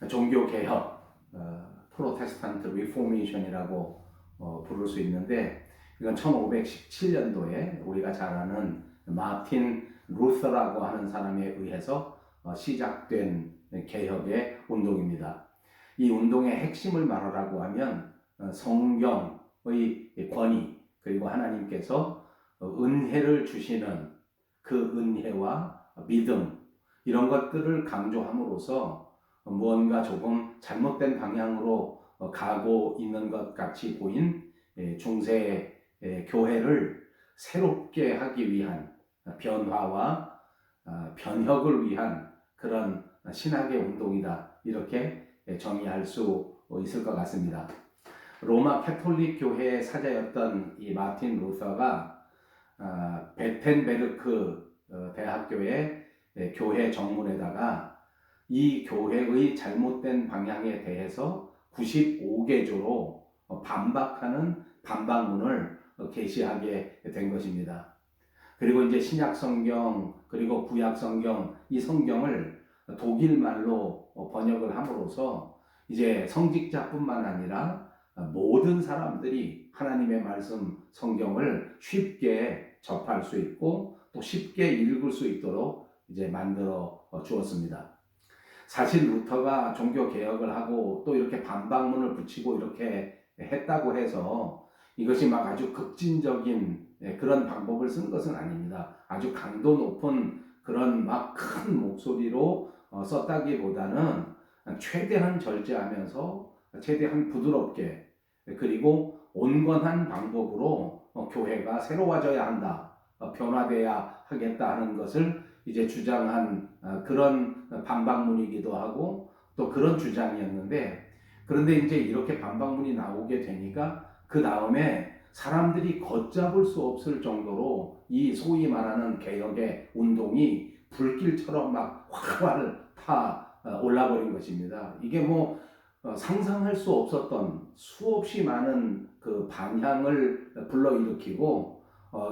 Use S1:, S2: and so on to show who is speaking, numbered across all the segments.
S1: 종교 개혁, 프로테스탄트 리포메이션이라고 부를 수 있는데, 이건 1517년도에 우리가 잘 아는 마틴 루터라고 하는 사람에 의해서 시작된 개혁의 운동입니다. 이 운동의 핵심을 말하라고 하면 성경의 권위, 그리고 하나님께서 은혜를 주시는 그 은혜와 믿음, 이런 것들을 강조함으로써 무언가 조금 잘못된 방향으로 가고 있는 것 같이 보인 중세 교회를 새롭게 하기 위한 변화와 변혁을 위한 그런 신학의 운동이다, 이렇게 정의할 수 있을 것 같습니다. 로마 캐톨릭 교회의 사자였던 이 마틴 루터가 베텐베르크 대학교의 교회 정문에다가 이 교회의 잘못된 방향에 대해서 95개조로 반박하는 반박문을 게시하게 된 것입니다. 그리고 이제 신약 성경 그리고 구약 성경, 이 성경을 독일 말로 번역을 함으로써 이제 성직자뿐만 아니라 모든 사람들이 하나님의 말씀 성경을 쉽게 접할 수 있고 또 쉽게 읽을 수 있도록 이제 만들어 주었습니다. 사실 루터가 종교 개혁을 하고 또 이렇게 반박문을 붙이고 이렇게 했다고 해서 이것이 막 아주 급진적인 그런 방법을 쓴 것은 아닙니다. 아주 강도 높은 그런 막 큰 목소리로 썼다기보다는 최대한 절제하면서 최대한 부드럽게, 그리고 온건한 방법으로 교회가 새로워져야 한다, 변화돼야 하겠다 하는 것을 이제 주장한 그런 반박문이기도 하고 또 그런 주장이었는데, 그런데 이제 이렇게 반박문이 나오게 되니까 그 다음에 사람들이 걷잡을 수 없을 정도로 이 소위 말하는 개혁의 운동이 불길처럼 막 활활 타 올라버린 것입니다. 이게 뭐 상상할 수 없었던 수없이 많은 그 반향을 불러일으키고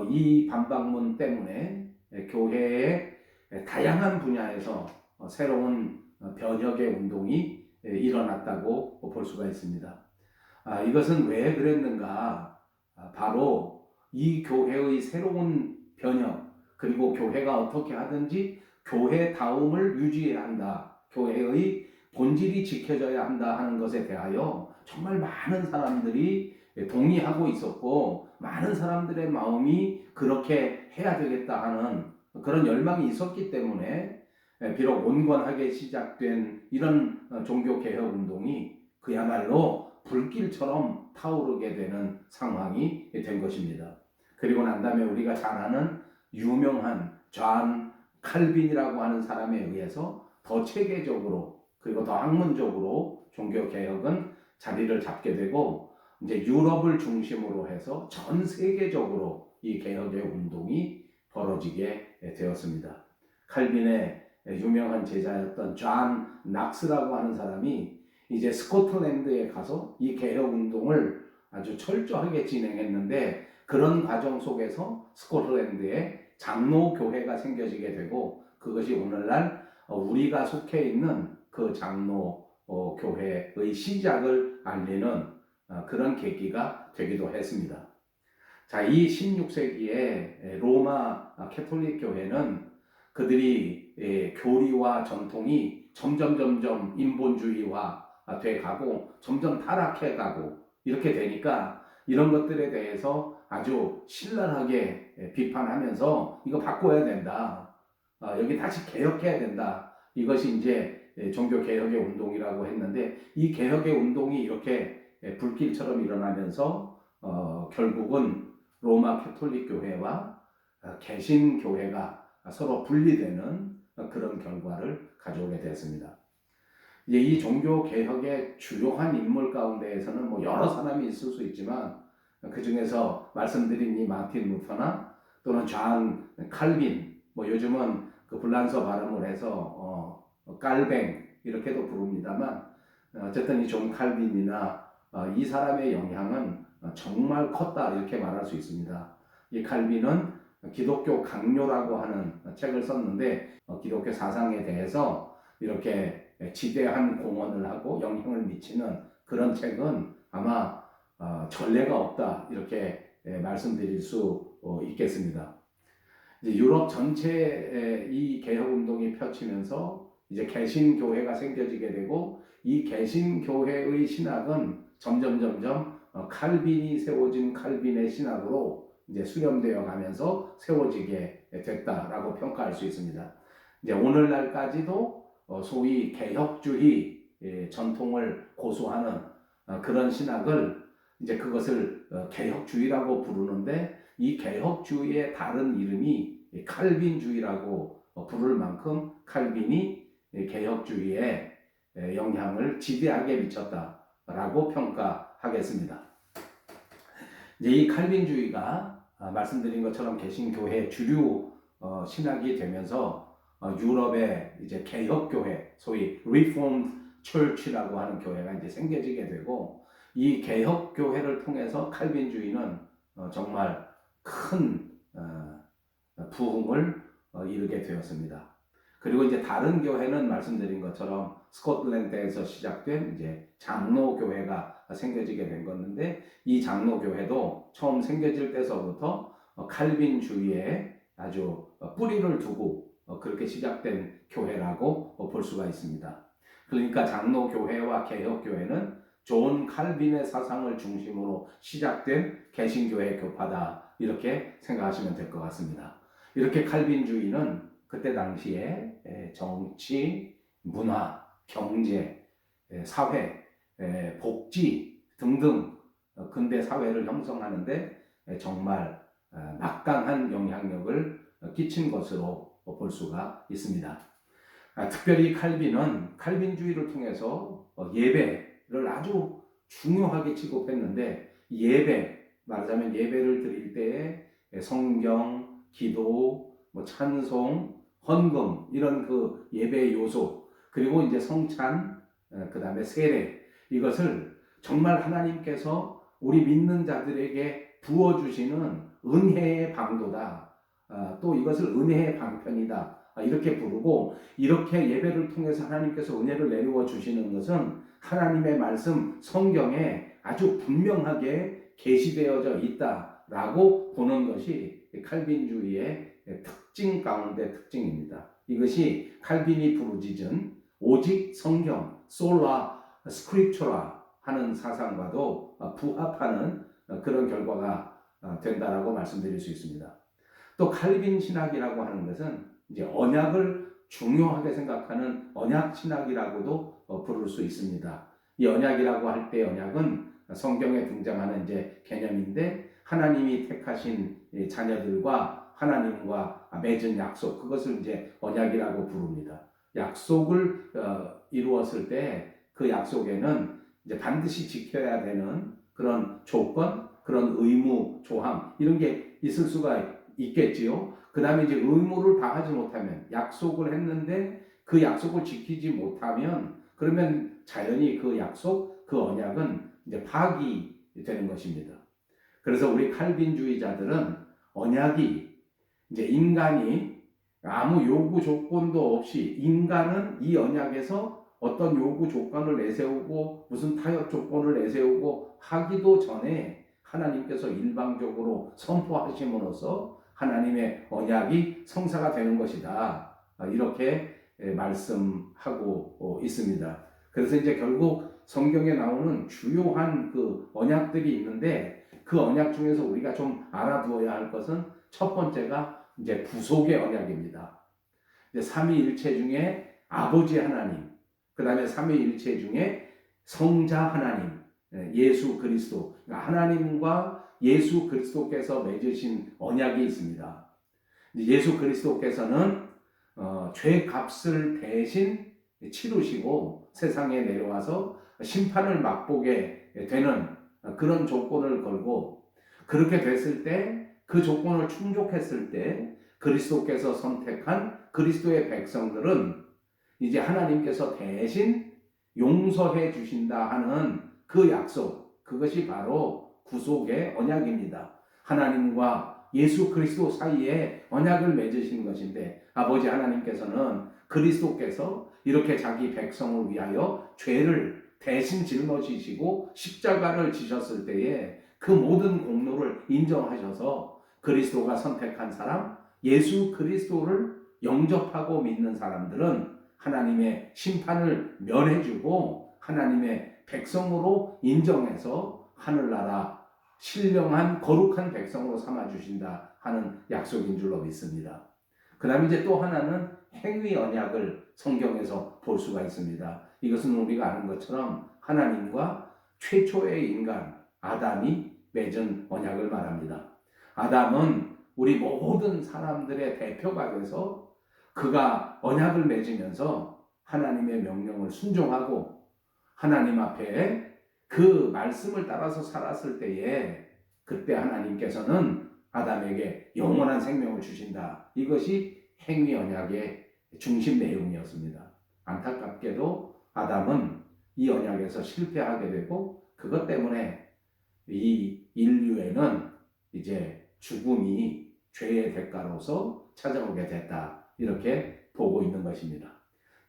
S1: 이 반박문 때문에 교회의 다양한 분야에서 새로운 변혁의 운동이 일어났다고 볼 수가 있습니다. 이것은 왜 그랬는가? 바로 이 교회의 새로운 변혁, 그리고 교회가 어떻게 하든지 교회다움을 유지해야 한다, 교회의 본질이 지켜져야 한다 하는 것에 대하여 정말 많은 사람들이 동의하고 있었고, 많은 사람들의 마음이 그렇게 해야 되겠다 하는 그런 열망이 있었기 때문에 비록 온건하게 시작된 이런 종교개혁 운동이 그야말로 불길처럼 타오르게 되는 상황이 된 것입니다. 그리고 난 다음에 우리가 잘 아는 유명한 존 칼빈이라고 하는 사람에 의해서 더 체계적으로 그리고 더 학문적으로 종교개혁은 자리를 잡게 되고, 이제 유럽을 중심으로 해서 전 세계적으로 이 개혁의 운동이 벌어지게 되었습니다. 칼빈의 유명한 제자였던 존 낙스라고 하는 사람이 이제 스코틀랜드에 가서 이 개혁 운동을 아주 철저하게 진행했는데, 그런 과정 속에서 스코틀랜드에 장로 교회가 생겨지게 되고, 그것이 오늘날 우리가 속해 있는 그 장로 교회의 시작을 알리는 그런 계기가 되기도 했습니다. 자, 이 16세기에 로마 캐톨릭 교회는 그들이 교리와 전통이 점점 인본주의화 돼 가고 점점 타락해 가고 이렇게 되니까 이런 것들에 대해서 아주 신랄하게 비판하면서 이거 바꿔야 된다, 여기 다시 개혁해야 된다, 이것이 이제 종교 개혁의 운동이라고 했는데, 이 개혁의 운동이 이렇게 불길처럼 일어나면서 결국은 로마 캐톨릭 교회와 개신 교회가 서로 분리되는 그런 결과를 가져오게 되었습니다. 이제 이 종교 개혁의 주요한 인물 가운데에서는 뭐 여러 사람이 있을 수 있지만, 그 중에서 말씀드린 이 마틴 루터나 또는 존 칼빈, 뭐 요즘은 그 불란서 발음을 해서 깔뱅 이렇게도 부릅니다만, 어쨌든 이 존 칼빈이나 이 사람의 영향은 정말 컸다, 이렇게 말할 수 있습니다. 이 칼빈은 기독교 강요라고 하는 책을 썼는데 기독교 사상에 대해서 이렇게 지대한 공헌을 하고 영향을 미치는 그런 책은 아마 전례가 없다 이렇게 말씀드릴 수 있겠습니다. 이제 유럽 전체에 이 개혁 운동이 펼치면서 이제 개신교회가 생겨지게 되고 이 개신교회의 신학은 점점 칼빈이 세워진 칼빈의 신학으로 이제 수렴되어 가면서 세워지게 됐다라고 평가할 수 있습니다. 이제 오늘날까지도 소위 개혁주의 전통을 고수하는 그런 신학을 이제 그것을 개혁주의라고 부르는데 이 개혁주의의 다른 이름이 칼빈주의라고 부를 만큼 칼빈이 개혁주의에 영향을 지대하게 미쳤다라고 평가하겠습니다. 이제 이 칼빈주의가 말씀드린 것처럼 개신교회 주류 신학이 되면서 유럽의 이제 개혁교회, 소위 Reformed Church라고 하는 교회가 이제 생겨지게 되고 이 개혁교회를 통해서 칼빈주의는 정말 큰 부흥을 이루게 되었습니다. 그리고 이제 다른 교회는 말씀드린 것처럼 스코틀랜드에서 시작된 이제 장로교회가 생겨지게 된 건데 이 장로교회도 처음 생겨질 때서부터 칼빈주의에 아주 뿌리를 두고 그렇게 시작된 교회라고 볼 수가 있습니다. 그러니까 장로교회와 개혁교회는 존 칼빈의 사상을 중심으로 시작된 개신교회 교파다 이렇게 생각하시면 될 것 같습니다. 이렇게 칼빈주의는 그때 당시에 정치, 문화, 경제, 사회, 복지 등등 근대 사회를 형성하는데 정말 막강한 영향력을 끼친 것으로 볼 수가 있습니다. 특별히 칼빈은 칼빈주의를 통해서 예배를 아주 중요하게 취급했는데 예배, 말하자면 예배를 드릴 때에 성경, 기도, 찬송, 헌금 이런 그 예배의 요소 그리고 이제 성찬, 그 다음에 세례 이것을 정말 하나님께서 우리 믿는 자들에게 부어주시는 은혜의 방도다. 또 이것을 은혜의 방편이다. 이렇게 부르고 이렇게 예배를 통해서 하나님께서 은혜를 내려와 주시는 것은 하나님의 말씀 성경에 아주 분명하게 계시되어져 있다라고 보는 것이 칼빈주의의 특징 가운데 특징입니다. 이것이 칼빈이 부르짖은 오직 성경, 솔라 스크립처라 하는 사상과도 부합하는 그런 결과가 된다라고 말씀드릴 수 있습니다. 또 칼빈 신학이라고 하는 것은 이제 언약을 중요하게 생각하는 언약 신학이라고도 부를 수 있습니다. 이 언약이라고 할 때 언약은 성경에 등장하는 이제 개념인데 하나님이 택하신 자녀들과 하나님과 맺은 약속 그것을 이제 언약이라고 부릅니다. 약속을 이루었을 때 그 약속에는 이제 반드시 지켜야 되는 그런 조건, 그런 의무, 조항 이런 게 있을 수가 있겠지요. 그 다음에 이제 의무를 다하지 못하면 약속을 했는데 그 약속을 지키지 못하면 그러면 자연히 그 약속, 그 언약은 이제 파기되는 것입니다. 그래서 우리 칼빈주의자들은 언약이 이제 인간이 아무 요구 조건도 없이 인간은 이 언약에서 어떤 요구 조건을 내세우고 무슨 타협 조건을 내세우고 하기도 전에 하나님께서 일방적으로 선포하심으로써 하나님의 언약이 성사가 되는 것이다. 이렇게 말씀하고 있습니다. 그래서 이제 결국 성경에 나오는 주요한 그 언약들이 있는데 그 언약 중에서 우리가 좀 알아두어야 할 것은 첫 번째가 이제 구속의 언약입니다. 이제 삼위일체 중에 아버지 하나님, 그 다음에 삼위일체 중에 성자 하나님, 예수 그리스도, 하나님과 예수 그리스도께서 맺으신 언약이 있습니다. 예수 그리스도께서는 죄값을 대신 치르시고 세상에 내려와서 심판을 맛보게 되는 그런 조건을 걸고 그렇게 됐을 때 그 조건을 충족했을 때 그리스도께서 선택한 그리스도의 백성들은 이제 하나님께서 대신 용서해 주신다 하는 그 약속, 그것이 바로 구속의 언약입니다. 하나님과 예수 그리스도 사이에 언약을 맺으신 것인데 아버지 하나님께서는 그리스도께서 이렇게 자기 백성을 위하여 죄를 대신 짊어지시고 십자가를 지셨을 때에 그 모든 공로를 인정하셔서 그리스도가 선택한 사람, 예수 그리스도를 영접하고 믿는 사람들은 하나님의 심판을 면해주고 하나님의 백성으로 인정해서 하늘나라 신령한 거룩한 백성으로 삼아주신다 하는 약속인 줄로 믿습니다. 그 다음에 이제 또 하나는 행위 언약을 성경에서 볼 수가 있습니다. 이것은 우리가 아는 것처럼 하나님과 최초의 인간 아담이 맺은 언약을 말합니다. 아담은 우리 모든 사람들의 대표가 돼서 그가 언약을 맺으면서 하나님의 명령을 순종하고 하나님 앞에 그 말씀을 따라서 살았을 때에 그때 하나님께서는 아담에게 영원한 생명을 주신다. 이것이 행위 언약의 중심 내용이었습니다. 안타깝게도 아담은 이 언약에서 실패하게 되고 그것 때문에 이 인류에는 이제 죽음이 죄의 대가로서 찾아오게 됐다. 이렇게 보고 있는 것입니다.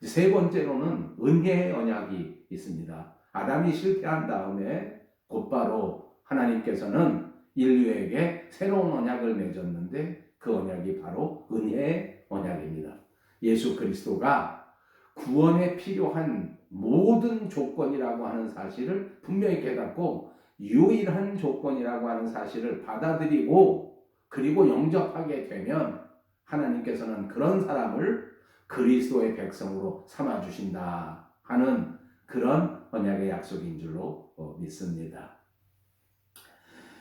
S1: 세 번째로는 은혜의 언약이 있습니다. 아담이 실패한 다음에 곧바로 하나님께서는 인류에게 새로운 언약을 맺었는데 그 언약이 바로 은혜의 언약입니다. 예수 그리스도가 구원에 필요한 모든 조건이라고 하는 사실을 분명히 깨닫고 유일한 조건이라고 하는 사실을 받아들이고 그리고 영접하게 되면 하나님께서는 그런 사람을 그리스도의 백성으로 삼아주신다 하는 그런 언약의 약속인 줄로 믿습니다.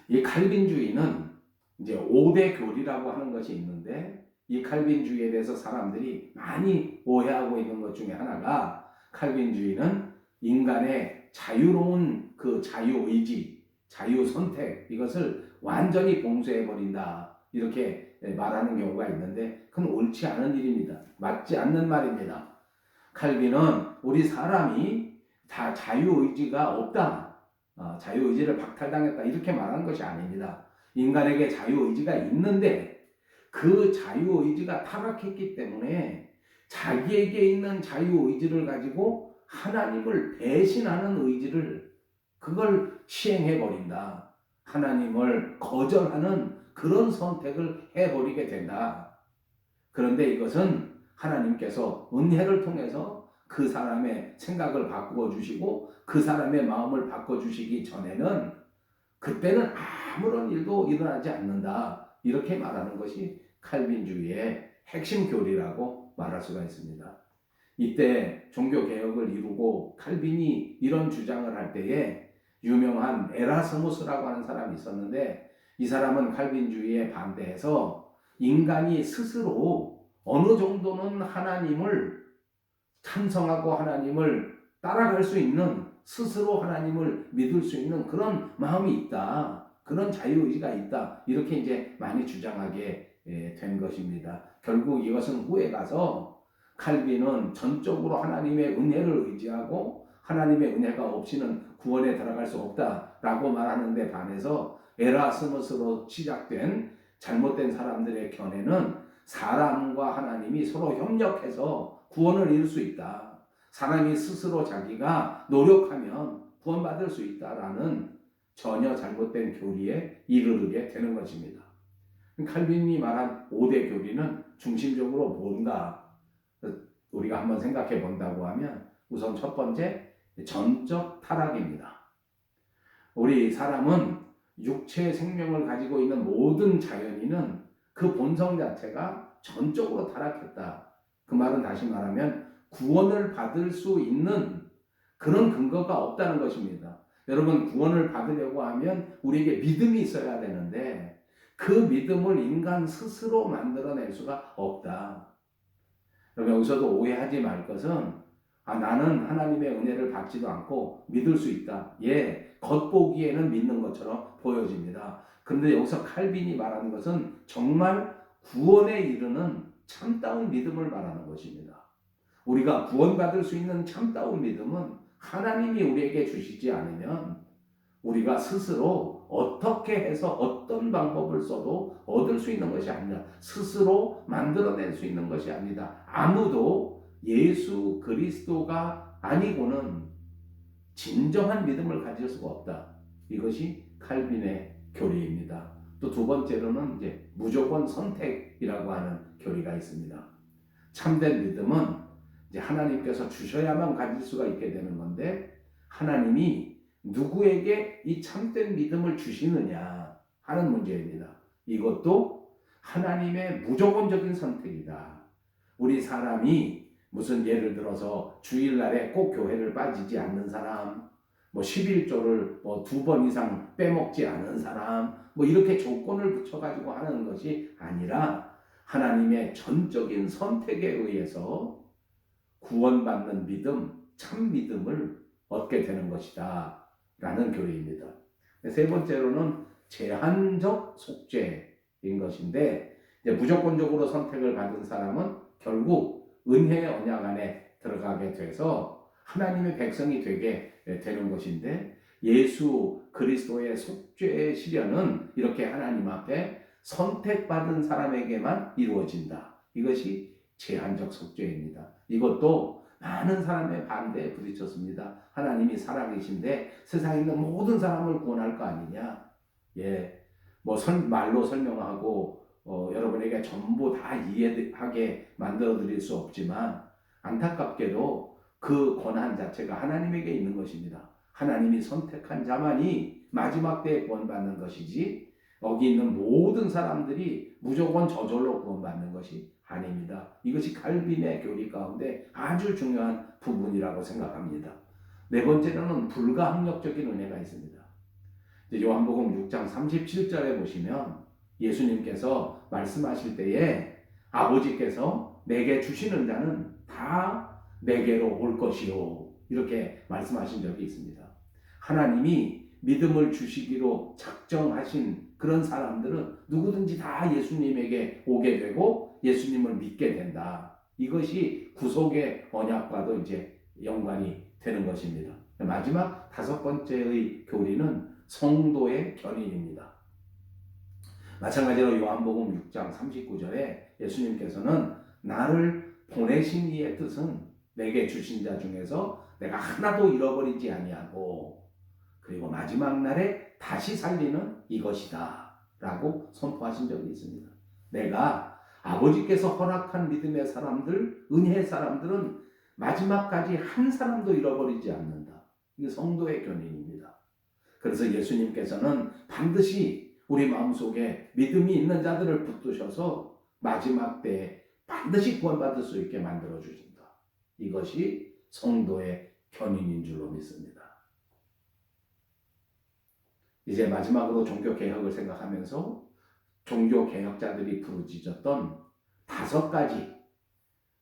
S1: 이 칼빈주의는 이제 5대 교리라고 하는 것이 있는데 이 칼빈주의에 대해서 사람들이 많이 오해하고 있는 것 중에 하나가 칼빈주의는 인간의 자유로운 그 자유의지, 자유선택 이것을 완전히 봉쇄해버린다 이렇게 말하는 경우가 있는데 그건 옳지 않은 일입니다. 맞지 않는 말입니다. 칼빈은 우리 사람이 다 자유의지가 없다. 자유의지를 박탈당했다. 이렇게 말하는 것이 아닙니다. 인간에게 자유의지가 있는데 그 자유의지가 타락했기 때문에 자기에게 있는 자유의지를 가지고 하나님을 배신하는 의지를 그걸 시행해버린다. 하나님을 거절하는 그런 선택을 해버리게 된다. 그런데 이것은 하나님께서 은혜를 통해서 그 사람의 생각을 바꾸어 주시고 그 사람의 마음을 바꿔주시기 전에는 그때는 아무런 일도 일어나지 않는다. 이렇게 말하는 것이 칼빈주의의 핵심 교리라고 말할 수가 있습니다. 이때 종교개혁을 이루고 칼빈이 이런 주장을 할 때에 유명한 에라스무스라고 하는 사람이 있었는데 이 사람은 칼빈주의에 반대해서 인간이 스스로 어느 정도는 하나님을 찬성하고 하나님을 따라갈 수 있는 스스로 하나님을 믿을 수 있는 그런 마음이 있다. 그런 자유의지가 있다. 이렇게 이제 많이 주장하게 된 것입니다. 결국 이것은 후에 가서 칼빈은 전적으로 하나님의 은혜를 의지하고 하나님의 은혜가 없이는 구원에 들어갈 수 없다라고 말하는 데 반해서 에라스무스로 시작된 잘못된 사람들의 견해는 사람과 하나님이 서로 협력해서 구원을 이룰 수 있다. 사람이 스스로 자기가 노력하면 구원받을 수 있다라는 전혀 잘못된 교리에 이르게 되는 것입니다. 칼빈이 말한 5대 교리는 중심적으로 뭔가 우리가 한번 생각해 본다고 하면 우선 첫 번째 전적 타락입니다. 우리 사람은 육체의 생명을 가지고 있는 모든 자연인은 그 본성 자체가 전적으로 타락했다. 그 말은 다시 말하면 구원을 받을 수 있는 그런 근거가 없다는 것입니다. 여러분 구원을 받으려고 하면 우리에게 믿음이 있어야 되는데 그 믿음을 인간 스스로 만들어낼 수가 없다. 여러분 여기서도 오해하지 말 것은 나는 하나님의 은혜를 받지도 않고 믿을 수 있다. 예, 겉보기에는 믿는 것처럼 보여집니다. 그런데 여기서 칼빈이 말하는 것은 정말 구원에 이르는 참다운 믿음을 말하는 것입니다. 우리가 구원받을 수 있는 참다운 믿음은 하나님이 우리에게 주시지 않으면 우리가 스스로 어떻게 해서 어떤 방법을 써도 얻을 수 있는 것이 아니다. 스스로 만들어낼 수 있는 것이 아니다. 아무도 예수 그리스도가 아니고는 진정한 믿음을 가질 수가 없다. 이것이 칼빈의 교리입니다. 또 두 번째로는 이제 무조건 선택이라고 하는 교리가 있습니다. 참된 믿음은 이제 하나님께서 주셔야만 가질 수가 있게 되는 건데, 하나님이 누구에게 이 참된 믿음을 주시느냐 하는 문제입니다. 이것도 하나님의 무조건적인 선택이다. 우리 사람이 무슨 예를 들어서 주일날에 꼭 교회를 빠지지 않는 사람, 11조를 2번 이상 빼먹지 않은 사람, 이렇게 조건을 붙여가지고 하는 것이 아니라 하나님의 전적인 선택에 의해서 구원받는 믿음, 참 믿음을 얻게 되는 것이다 라는 교리입니다. 세 번째로는 제한적 속죄인 것인데, 이제 무조건적으로 선택을 받은 사람은 결국 은혜의 언약 안에 들어가게 돼서 하나님의 백성이 되게 되는 것인데, 예수 그리스도의 속죄의 실현은 이렇게 하나님 앞에 선택받은 사람에게만 이루어진다. 이것이 제한적 속죄입니다. 이것도 많은 사람의 반대에 부딪혔습니다. 하나님이 살아계신데 세상에 있는 모든 사람을 구원할 거 아니냐. 말로 설명하고 여러분에게 전부 다 이해하게 만들어 드릴 수 없지만, 안타깝게도 그 권한 자체가 하나님에게 있는 것입니다. 하나님이 선택한 자만이 마지막 때에 구원받는 것이지, 여기 있는 모든 사람들이 무조건 저절로 구원받는 것이 아닙니다. 이것이 칼빈의 교리 가운데 아주 중요한 부분이라고 생각합니다. 네 번째로는 불가항력적인 은혜가 있습니다. 요한복음 6장 37절에 보시면 예수님께서 말씀하실 때에 아버지께서 내게 주시는 자는 다 내게로 올 것이요, 이렇게 말씀하신 적이 있습니다. 하나님이 믿음을 주시기로 작정하신 그런 사람들은 누구든지 다 예수님에게 오게 되고 예수님을 믿게 된다. 이것이 구속의 언약과도 이제 연관이 되는 것입니다. 마지막 다섯 번째의 교리는 성도의 견인입니다. 마찬가지로 요한복음 6장 39절에 예수님께서는 나를 보내신 이의 뜻은 내게 주신 자 중에서 내가 하나도 잃어버리지 아니하고 그리고 마지막 날에 다시 살리는 이것이다 라고 선포하신 적이 있습니다. 내가 아버지께서 허락한 믿음의 사람들, 은혜의 사람들은 마지막까지 한 사람도 잃어버리지 않는다. 이게 성도의 견인입니다. 그래서 예수님께서는 반드시 우리 마음속에 믿음이 있는 자들을 붙드셔서 마지막 때에 반드시 구원받을 수 있게 만들어 주신다. 이것이 성도의 견인인 줄로 믿습니다. 이제 마지막으로 종교개혁을 생각하면서 종교개혁자들이 부르짖었던 5가지,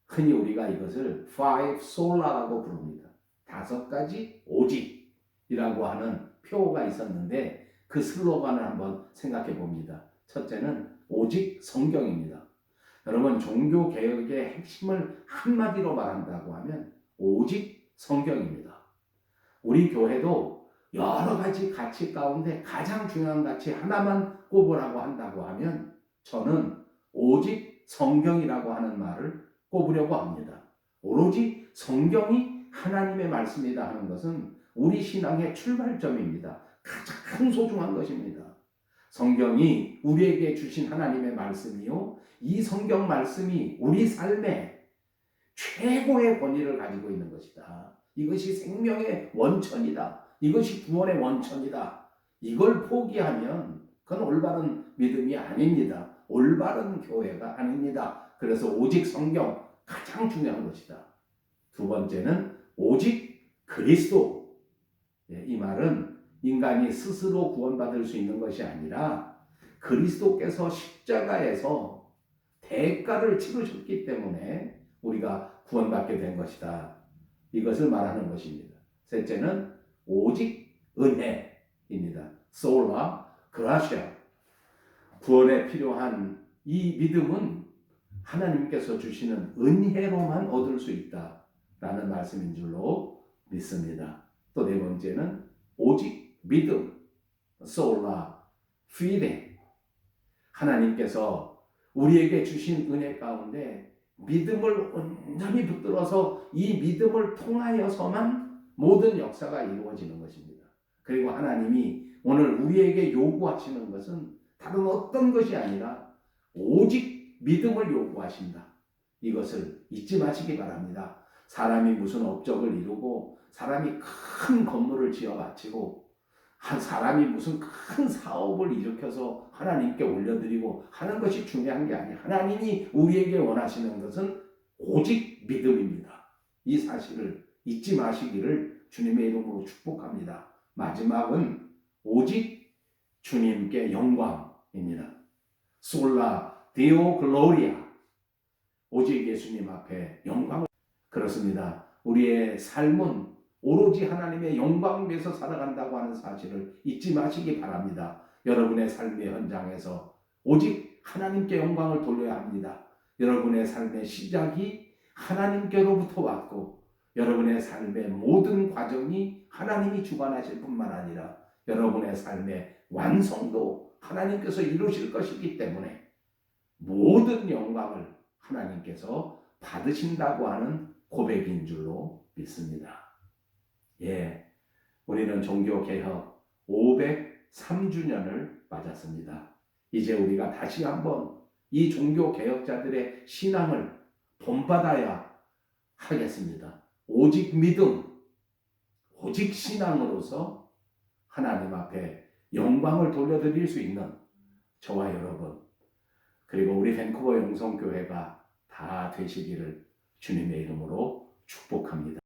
S1: 흔히 우리가 이것을 five sola라고 부릅니다. 5가지 오직이라고 하는 표어가 있었는데 그 슬로건을 한번 생각해 봅니다. 첫째는 오직 성경입니다. 여러분, 종교개혁의 핵심을 한마디로 말한다고 하면 오직 성경입니다. 우리 교회도 여러 가지 가치 가운데 가장 중요한 가치 하나만 꼽으라고 한다고 하면 저는 오직 성경이라고 하는 말을 꼽으려고 합니다. 오로지 성경이 하나님의 말씀이다 하는 것은 우리 신앙의 출발점입니다. 가장 소중한 것입니다. 성경이 우리에게 주신 하나님의 말씀이요, 이 성경 말씀이 우리 삶에 최고의 권위를 가지고 있는 것이다. 이것이 생명의 원천이다. 이것이 구원의 원천이다. 이걸 포기하면 그건 올바른 믿음이 아닙니다. 올바른 교회가 아닙니다. 그래서 오직 성경, 가장 중요한 것이다. 두 번째는 오직 그리스도. 이 말은 인간이 스스로 구원받을 수 있는 것이 아니라 그리스도께서 십자가에서 대가를 치르셨기 때문에 우리가 구원받게 된 것이다. 이것을 말하는 것입니다. 셋째는 오직 은혜입니다. 소라 그라시아. 구원에 필요한 이 믿음은 하나님께서 주시는 은혜로만 얻을 수 있다라는 말씀인 줄로 믿습니다. 또 네 번째는 오직 믿음, 소라 피데. 하나님께서 우리에게 주신 은혜 가운데 믿음을 온전히 붙들어서 이 믿음을 통하여서만 모든 역사가 이루어지는 것입니다. 그리고 하나님이 오늘 우리에게 요구하시는 것은 다른 어떤 것이 아니라 오직 믿음을 요구하신다. 이것을 잊지 마시기 바랍니다. 사람이 무슨 업적을 이루고 사람이 큰 건물을 지어 바치고 한 사람이 무슨 큰 사업을 일으켜서 하나님께 올려드리고 하는 것이 중요한 게 아니에요. 하나님이 우리에게 원하시는 것은 오직 믿음입니다. 이 사실을 잊지 마시기를 주님의 이름으로 축복합니다. 마지막은 오직 주님께 영광입니다. 솔라 데오 글로리아, 오직 예수님 앞에 영광을. 그렇습니다. 우리의 삶은 오로지 하나님의 영광을 위해서 살아간다고 하는 사실을 잊지 마시기 바랍니다. 여러분의 삶의 현장에서 오직 하나님께 영광을 돌려야 합니다. 여러분의 삶의 시작이 하나님께로부터 왔고 여러분의 삶의 모든 과정이 하나님이 주관하실 뿐만 아니라 여러분의 삶의 완성도 하나님께서 이루실 것이기 때문에 모든 영광을 하나님께서 받으신다고 하는 고백인 줄로 믿습니다. 예, 우리는 종교개혁 503주년을 맞았습니다. 이제 우리가 다시 한번 이 종교개혁자들의 신앙을 본받아야 하겠습니다. 오직 믿음, 오직 신앙으로서 하나님 앞에 영광을 돌려드릴 수 있는 저와 여러분, 그리고 우리 밴쿠버 영성교회가 다 되시기를 주님의 이름으로 축복합니다.